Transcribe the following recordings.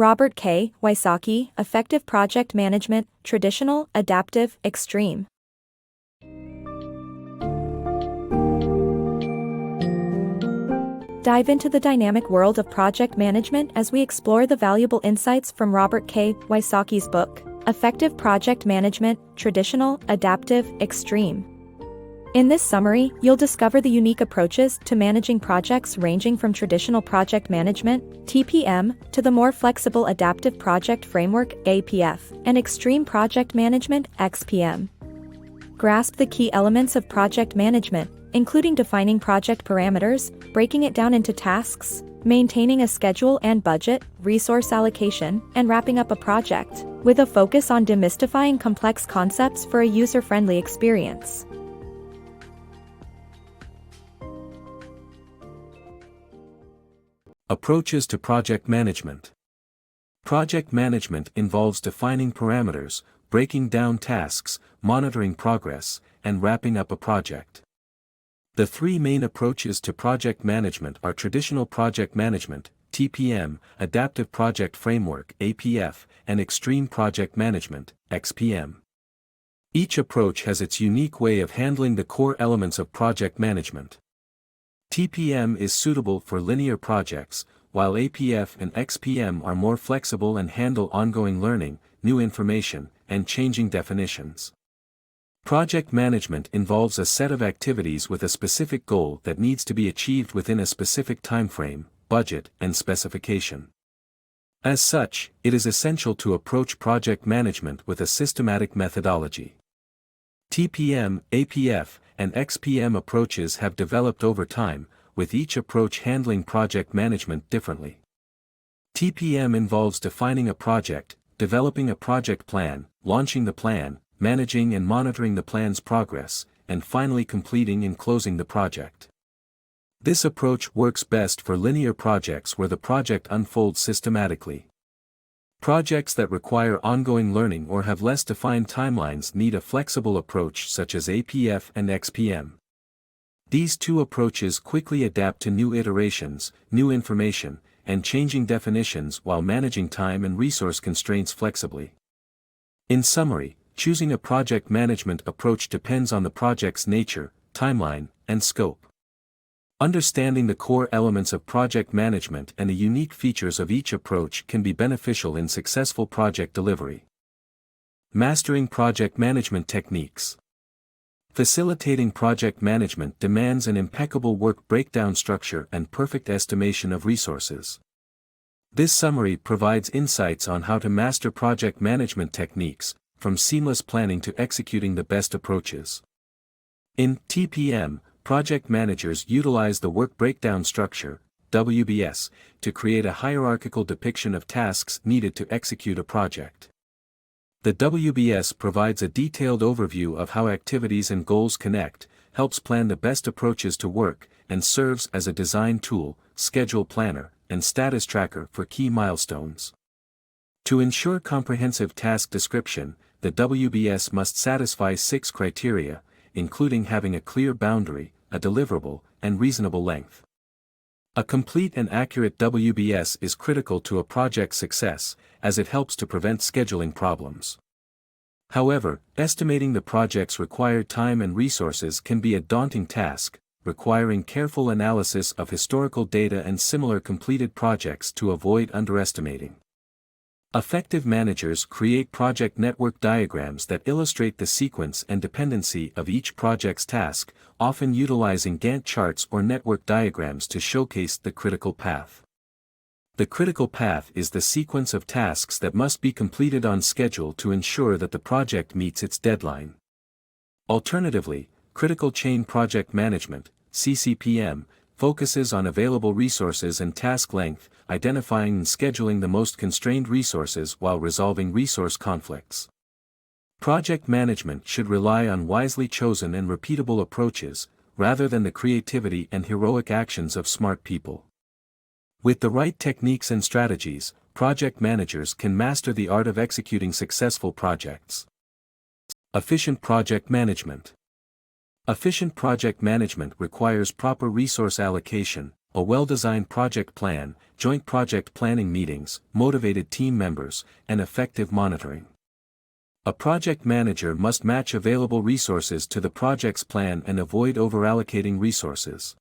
RobertKWysocki, Effective Project Management, Traditional, Adaptive, Extreme. Dive into the dynamic world of project management as we explore the valuable insights from RobertKWysocki's book, Effective Project Management, Traditional, Adaptive, Extreme. In this summary, you'll discover the unique approaches to managing projects ranging from traditional project management, TPM, to the more flexible Adaptive Project Framework, APF, and Extreme Project Management, XPM. Grasp the key elements of project management, including defining project parameters, breaking it down into tasks, maintaining a schedule and budget, resource allocation, and wrapping up a project, with a focus on demystifying complex concepts for a user-friendly experience. Approaches to project management. Project management involves defining parameters, breaking down tasks, monitoring progress, and wrapping up a project. The three main approaches to project management are traditional project management, TPM, Adaptive Project Framework, APF, and Extreme Project Management, XPM. Each approach has its unique way of handling the core elements of project management. TPM is suitable for linear projects, while APF and XPM are more flexible and handle ongoing learning, new information, and changing definitions. Project management involves a set of activities with a specific goal that needs to be achieved within a specific timeframe, budget, and specification. As such, it is essential to approach project management with a systematic methodology. TPM, APF, and XPM approaches have developed over time, with each approach handling project management differently. TPM involves defining a project, developing a project plan, launching the plan, managing and monitoring the plan's progress, and finally completing and closing the project. This approach works best for linear projects where the project unfolds systematically. Projects that require ongoing learning or have less defined timelines need a flexible approach such as APF and XPM. These two approaches quickly adapt to new iterations, new information, and changing definitions while managing time and resource constraints flexibly. In summary, choosing a project management approach depends on the project's nature, timeline, and scope. Understanding the core elements of project management and the unique features of each approach can be beneficial in successful project delivery. Mastering project management techniques. Facilitating project management demands an impeccable work breakdown structure and perfect estimation of resources. This summary provides insights on how to master project management techniques, from seamless planning to executing the best approaches. In TPM, project managers utilize the work breakdown structure, WBS, to create a hierarchical depiction of tasks needed to execute a project. The WBS provides a detailed overview of how activities and goals connect, helps plan the best approaches to work, and serves as a design tool, schedule planner, and status tracker for key milestones. To ensure comprehensive task description, the WBS must satisfy 6 criteria, including having a clear boundary, a deliverable, and reasonable length. A complete and accurate WBS is critical to a project's success, as it helps to prevent scheduling problems. However, estimating the project's required time and resources can be a daunting task, requiring careful analysis of historical data and similar completed projects to avoid underestimating. Effective managers create project network diagrams that illustrate the sequence and dependency of each project's task, often utilizing Gantt charts or network diagrams to showcase the critical path. The critical path is the sequence of tasks that must be completed on schedule to ensure that the project meets its deadline. Alternatively, critical chain project management, CCPM, focuses on available resources and task length, identifying and scheduling the most constrained resources while resolving resource conflicts. Project management should rely on wisely chosen and repeatable approaches, rather than the creativity and heroic actions of smart people. With the right techniques and strategies, project managers can master the art of executing successful projects. Efficient project management. Efficient project management requires proper resource allocation, a well-designed project plan, joint project planning meetings, motivated team members, and effective monitoring. A project manager must match available resources to the project's plan and avoid over-allocating resources.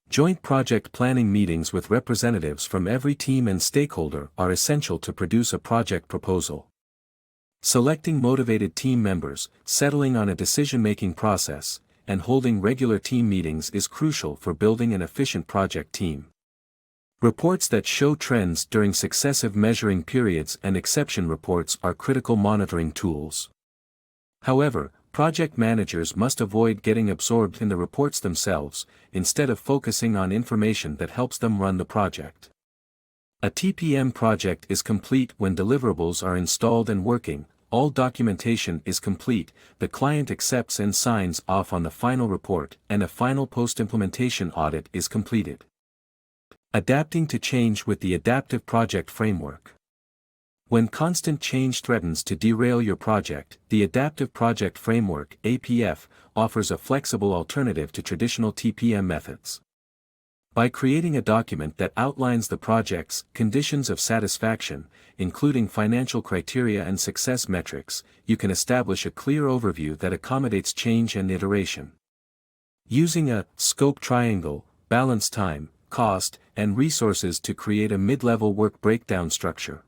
Joint project planning meetings with representatives from every team and stakeholder are essential to produce a project proposal. Selecting motivated team members, settling on a decision-making process, and holding regular team meetings is crucial for building an efficient project team. Reports that show trends during successive measuring periods and exception reports are critical monitoring tools. However, project managers must avoid getting absorbed in the reports themselves, instead of focusing on information that helps them run the project. A TPM project is complete when deliverables are installed and working, all documentation is complete, the client accepts and signs off on the final report, and a final post-implementation audit is completed. Adapting to change with the Adaptive Project Framework. When constant change threatens to derail your project, the Adaptive Project Framework (APF) offers a flexible alternative to traditional TPM methods. By creating a document that outlines the project's conditions of satisfaction, including financial criteria and success metrics, you can establish a clear overview that accommodates change and iteration. Using a scope triangle, balance time, cost, and resources to create a mid-level work breakdown structure.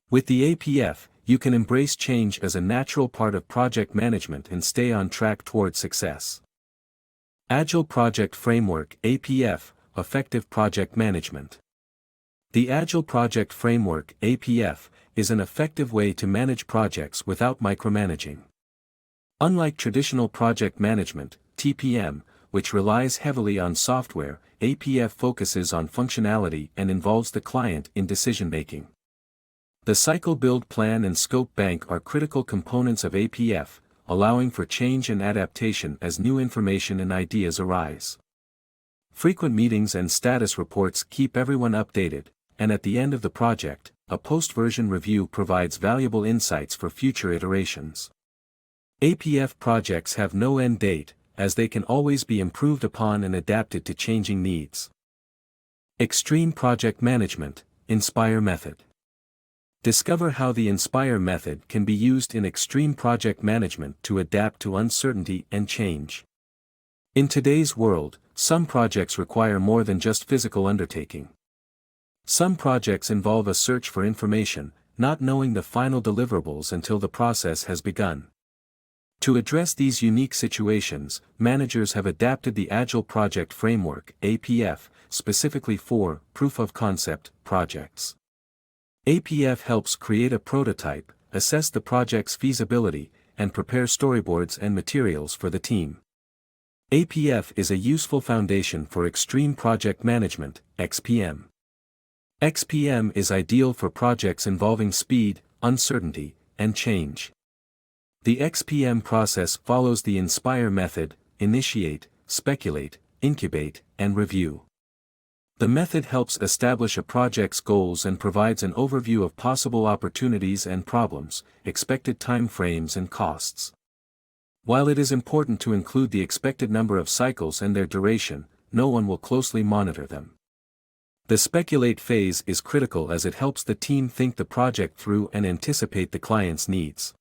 With the APF, you can embrace change as a natural part of project management and stay on track toward success. Agile Project Framework (APF), Effective Project Management. The Agile Project Framework (APF) is an effective way to manage projects without micromanaging. Unlike traditional project management, TPM, which relies heavily on software, APF focuses on functionality and involves the client in decision-making. The cycle build plan and scope bank are critical components of APF, allowing for change and adaptation as new information and ideas arise. Frequent meetings and status reports keep everyone updated, and at the end of the project, a post-version review provides valuable insights for future iterations. APF projects have no end date, as they can always be improved upon and adapted to changing needs. Extreme Project Management, Inspire Method. Discover how the Inspire method can be used in extreme project management to adapt to uncertainty and change. In today's world, some projects require more than just physical undertaking. Some projects involve a search for information, not knowing the final deliverables until the process has begun. To address these unique situations, managers have adapted the Agile Project Framework (APF) specifically for proof-of-concept projects. APF helps create a prototype, assess the project's feasibility, and prepare storyboards and materials for the team. APF is a useful foundation for extreme project management, XPM. XPM is ideal for projects involving speed, uncertainty, and change. The XPM process follows the Inspire method: initiate, speculate, incubate, and review. The method helps establish a project's goals and provides an overview of possible opportunities and problems, expected time frames and costs. While it is important to include the expected number of cycles and their duration, no one will closely monitor them. The speculate phase is critical as it helps the team think the project through and anticipate the client's needs.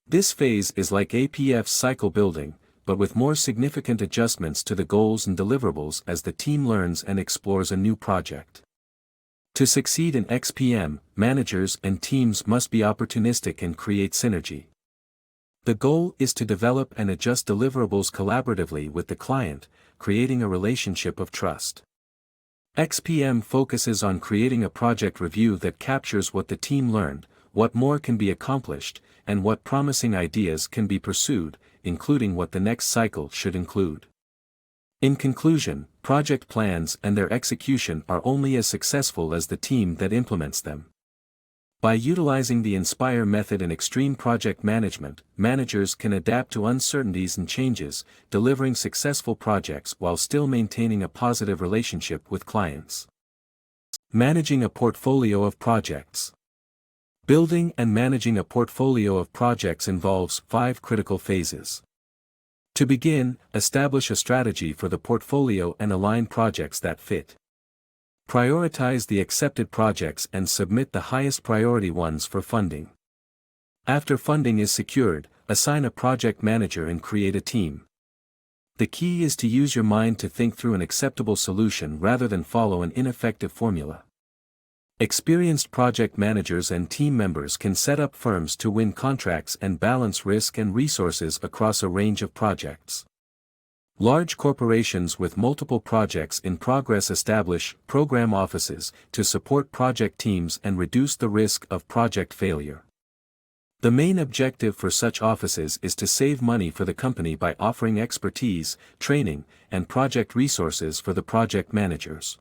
This phase is like APF's cycle building, but with more significant adjustments to the goals and deliverables as the team learns and explores a new project. To succeed in XPM, managers and teams must be opportunistic and create synergy. The goal is to develop and adjust deliverables collaboratively with the client, creating a relationship of trust. XPM focuses on creating a project review that captures what the team learned, what more can be accomplished, and what promising ideas can be pursued, including what the next cycle should include. In conclusion, project plans and their execution are only as successful as the team that implements them. By utilizing the Inspire method in extreme project management, managers can adapt to uncertainties and changes, delivering successful projects while still maintaining a positive relationship with clients. Managing a portfolio of projects. Building and managing a portfolio of projects involves 5 critical phases. To begin, establish a strategy for the portfolio and align projects that fit. Prioritize the accepted projects and submit the highest priority ones for funding. After funding is secured, assign a project manager and create a team. The key is to use your mind to think through an acceptable solution rather than follow an ineffective formula. Experienced project managers and team members can set up firms to win contracts and balance risk and resources across a range of projects. Large corporations with multiple projects in progress establish program offices to support project teams and reduce the risk of project failure. The main objective for such offices is to save money for the company by offering expertise, training, and project resources for the project managers.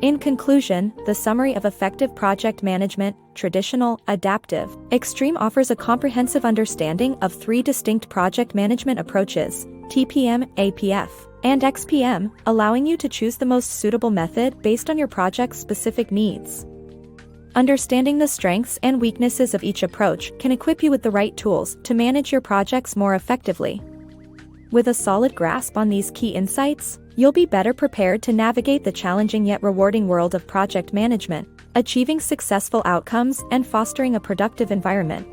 In conclusion, the summary of effective project management, traditional, adaptive, extreme offers a comprehensive understanding of three distinct project management approaches, TPM, APF, and XPM, allowing you to choose the most suitable method based on your project's specific needs. Understanding the strengths and weaknesses of each approach can equip you with the right tools to manage your projects more effectively. With a solid grasp on these key insights, you'll be better prepared to navigate the challenging yet rewarding world of project management, achieving successful outcomes and fostering a productive environment.